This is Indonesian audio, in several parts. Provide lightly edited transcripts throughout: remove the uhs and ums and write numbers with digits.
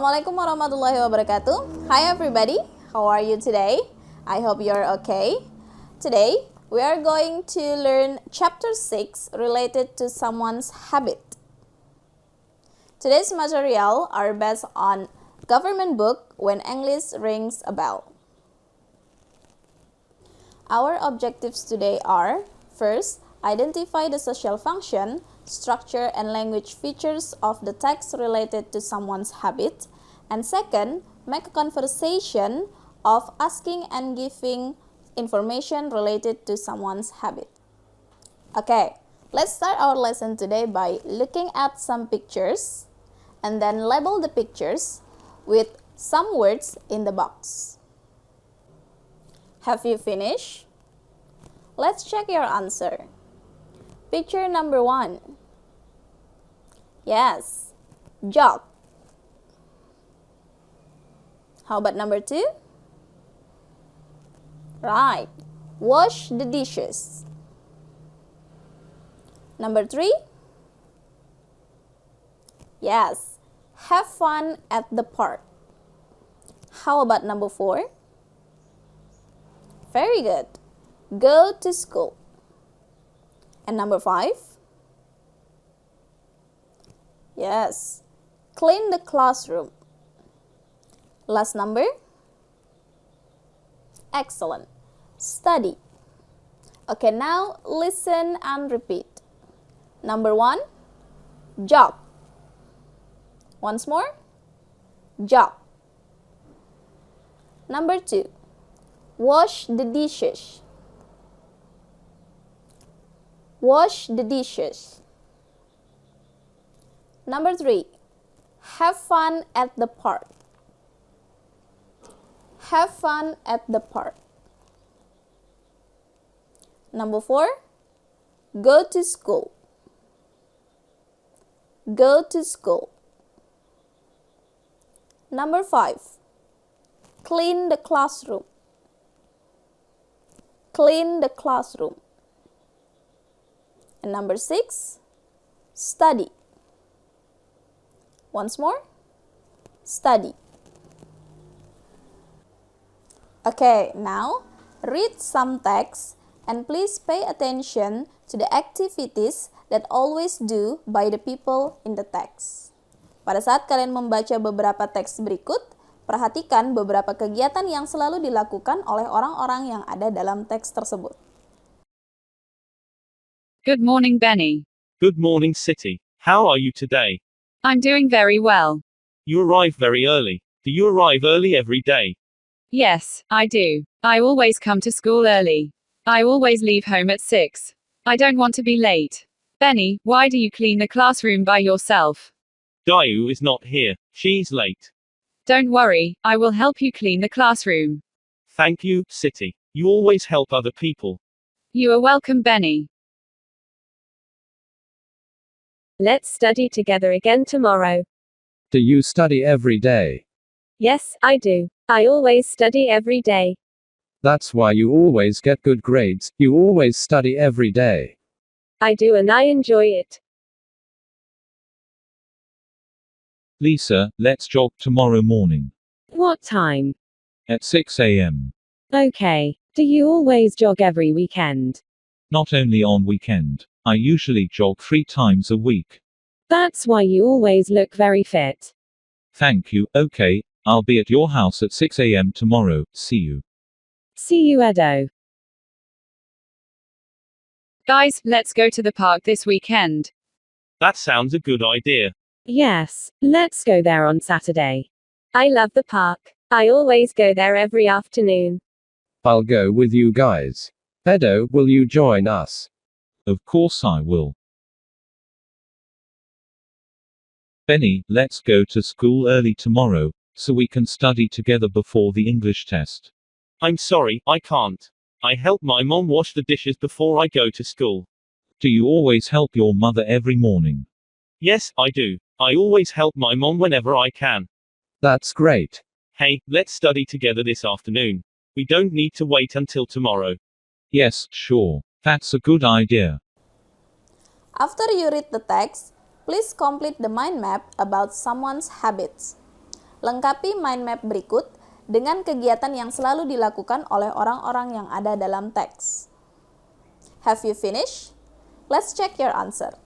Assalamualaikum warahmatullahi wabarakatuh. Hi everybody, how are you today? I hope you're okay. Today, we are going to learn chapter 6 related to someone's habit. Today's material are based on government book When English Rings a Bell. Our objectives today are: first, identify the social function, structure, and language features of the text related to someone's habit. And second, make a conversation of asking and giving information related to someone's habit. Okay, let's start our lesson today by looking at some pictures and then label the pictures with some words in the box. Have you finished? Let's check your answer. Picture number 1. Yes, jog. How about number 2? Right, wash the dishes. Number 3? Yes, have fun at the park. How about number 4? Very good. Go to school. And number 5? Yes, clean the classroom. Last number? Excellent. Study. Okay, now listen and repeat. Number 1, jog. Once more, jog. Number 2, wash the dishes. Wash the dishes. Number 3, have fun at the park. Have fun at the park. Number 4, go to school. Go to school. Number 5, clean the classroom. Clean the classroom. And number 6, study. Once more, study. Okay, now read some text and please pay attention to the activities that always do by the people in the text. Pada saat kalian membaca beberapa teks berikut, perhatikan beberapa kegiatan yang selalu dilakukan oleh orang-orang yang ada dalam teks tersebut. Good morning, Benny. Good morning, City. How are you today? I'm doing very well. You arrive very early. Do you arrive early every day? Yes, I do. I always come to school early. I always leave home at 6. I don't want to be late. Benny, why do you clean the classroom by yourself? Dayu is not here. She's late. Don't worry, I will help you clean the classroom. Thank you, City. You always help other people. You are welcome, Benny. Let's study together again tomorrow. Do you study every day? Yes, I do. I always study every day. That's why you always get good grades. You always study every day. I do and I enjoy it. Lisa, let's jog tomorrow morning. What time? At 6 a.m. Okay. Do you always jog every weekend? Not only on weekend. I usually jog 3 times a week. That's why you always look very fit. Thank you. Okay, I'll be at your house at 6 a.m. tomorrow. See you. See you, Edo. Guys, let's go to the park this weekend. That sounds a good idea. Yes, let's go there on Saturday. I love the park. I always go there every afternoon. I'll go with you guys. Edo, will you join us? Of course I will. Benny, let's go to school early tomorrow, so we can study together before the English test. I'm sorry, I can't. I help my mom wash the dishes before I go to school. Do you always help your mother every morning? Yes, I do. I always help my mom whenever I can. That's great. Hey, let's study together this afternoon. We don't need to wait until tomorrow. Yes, sure. That's a good idea. After you read the text, please complete the mind map about someone's habits. Lengkapi mind map berikut dengan kegiatan yang selalu dilakukan oleh orang-orang yang ada dalam teks. Have you finished? Let's check your answer.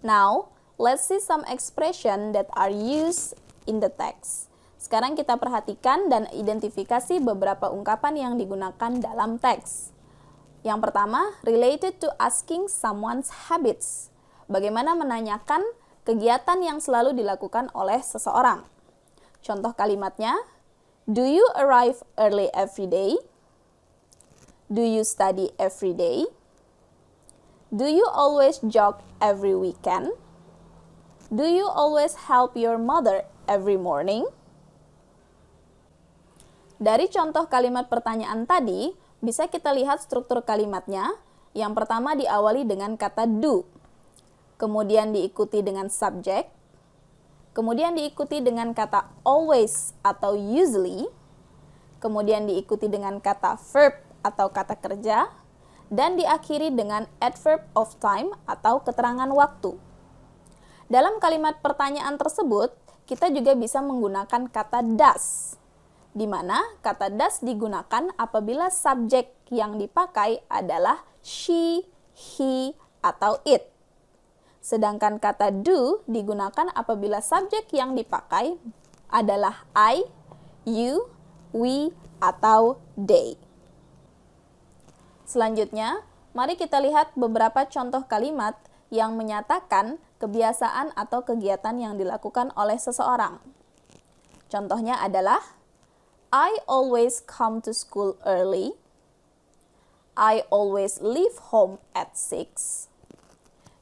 Now, let's see some expression that are used in the text. Sekarang kita perhatikan dan identifikasi beberapa ungkapan yang digunakan dalam teks. Yang pertama, related to asking someone's habits. Bagaimana menanyakan kegiatan yang selalu dilakukan oleh seseorang. Contoh kalimatnya, do you arrive early every day? Do you study every day? Do you always jog every weekend? Do you always help your mother every morning? Dari contoh kalimat pertanyaan tadi, bisa kita lihat struktur kalimatnya. Yang pertama diawali dengan kata do, kemudian diikuti dengan subjek, kemudian diikuti dengan kata always atau usually, kemudian diikuti dengan kata verb atau kata kerja, dan diakhiri dengan adverb of time atau keterangan waktu. Dalam kalimat pertanyaan tersebut, kita juga bisa menggunakan kata does, di mana kata does digunakan apabila subjek yang dipakai adalah she, he, atau it. Sedangkan kata do digunakan apabila subjek yang dipakai adalah I, you, we, atau they. Selanjutnya, mari kita lihat beberapa contoh kalimat yang menyatakan kebiasaan atau kegiatan yang dilakukan oleh seseorang. Contohnya adalah, I always come to school early. I always leave home at 6.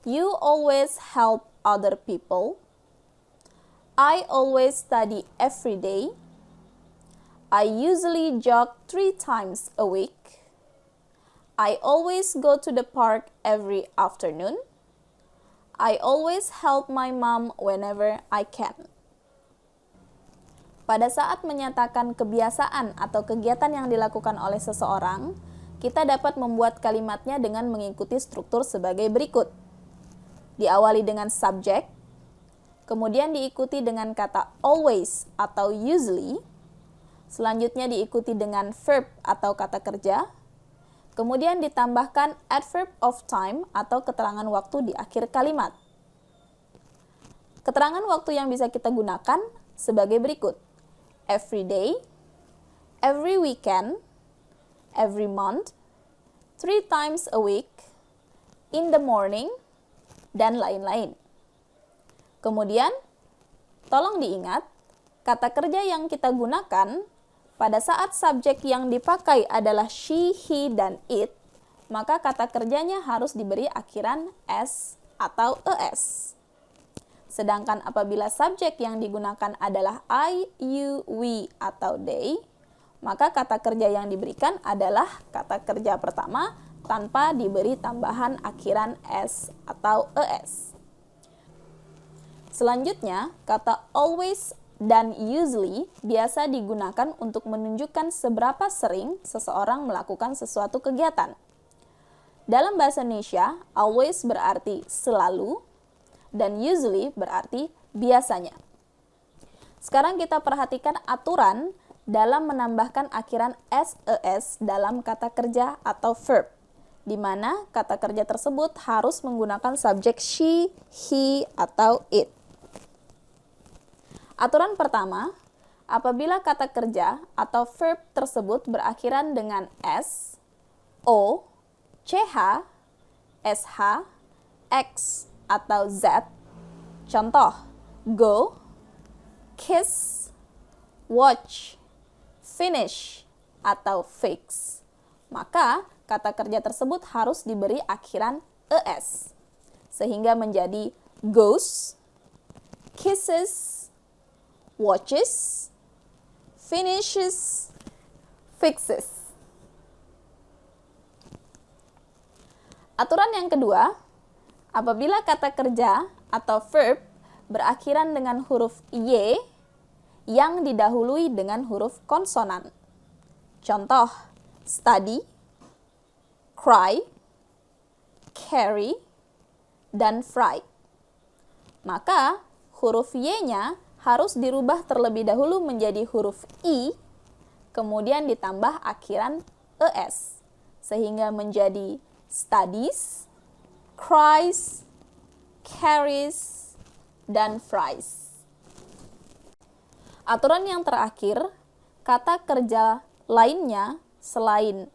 You always help other people. I always study every day. I usually jog 3 times a week. I always go to the park every afternoon. I always help my mom whenever I can. Pada saat menyatakan kebiasaan atau kegiatan yang dilakukan oleh seseorang, kita dapat membuat kalimatnya dengan mengikuti struktur sebagai berikut. Diawali dengan subjek, kemudian diikuti dengan kata always atau usually, selanjutnya diikuti dengan verb atau kata kerja, kemudian ditambahkan adverb of time atau keterangan waktu di akhir kalimat. Keterangan waktu yang bisa kita gunakan sebagai berikut. Every day, every weekend, every month, 3 times a week, in the morning, dan lain-lain. Kemudian, tolong diingat, kata kerja yang kita gunakan pada saat subjek yang dipakai adalah she, he, dan it, maka kata kerjanya harus diberi akhiran s atau es. Sedangkan apabila subjek yang digunakan adalah I, you, we, atau they, maka kata kerja yang diberikan adalah kata kerja pertama tanpa diberi tambahan akhiran s atau es. Selanjutnya, kata always dan usually biasa digunakan untuk menunjukkan seberapa sering seseorang melakukan sesuatu kegiatan. Dalam bahasa Indonesia, always berarti selalu, dan usually berarti biasanya. Sekarang kita perhatikan aturan dalam menambahkan akhiran ses dalam kata kerja atau verb, di mana kata kerja tersebut harus menggunakan subjek she, he, atau it. Aturan pertama, apabila kata kerja atau verb tersebut berakhiran dengan s, o, ch, sh, x, atau z, contoh, go, kiss, watch, finish, atau fix, maka kata kerja tersebut harus diberi akhiran es, sehingga menjadi goes, kisses, watches, finishes, fixes. Aturan yang kedua, apabila kata kerja atau verb berakhiran dengan huruf y, yang didahului dengan huruf konsonan. Contoh, study, cry, carry, dan fry. Maka huruf Y-nya harus dirubah terlebih dahulu menjadi huruf I, kemudian ditambah akhiran ES, sehingga menjadi studies, cries, carries, dan fries. Aturan yang terakhir, kata kerja lainnya selain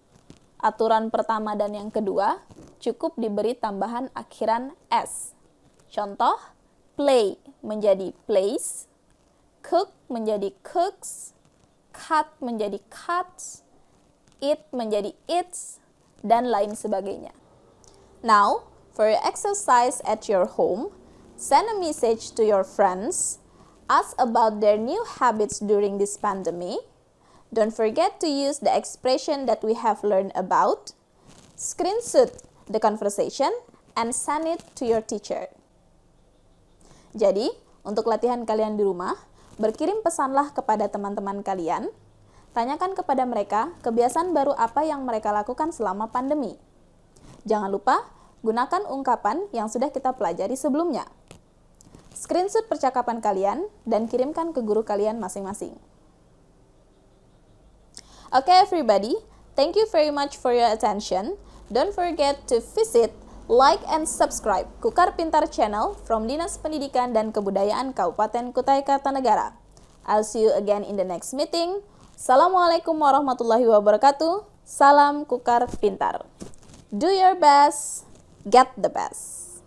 aturan pertama dan yang kedua, cukup diberi tambahan akhiran S. Contoh, play menjadi plays, cook menjadi cooks, cut menjadi cuts, eat menjadi eats, dan lain sebagainya. Now, for your exercise at your home, send a message to your friends, ask about their new habits during this pandemic. Don't forget to use the expression that we have learned about, screenshot the conversation, and send it to your teacher. Jadi, untuk latihan kalian di rumah, berkirim pesanlah kepada teman-teman kalian, tanyakan kepada mereka kebiasaan baru apa yang mereka lakukan selama pandemi. Jangan lupa, gunakan ungkapan yang sudah kita pelajari sebelumnya. Screenshot percakapan kalian dan kirimkan ke guru kalian masing-masing. Okay everybody, thank you very much for your attention. Don't forget to visit, like, and subscribe Kukar Pintar Channel from Dinas Pendidikan dan Kebudayaan Kabupaten Kutai Kartanegara. I'll see you again in the next meeting. Assalamualaikum warahmatullahi wabarakatuh. Salam Kukar Pintar. Do your best, get the best.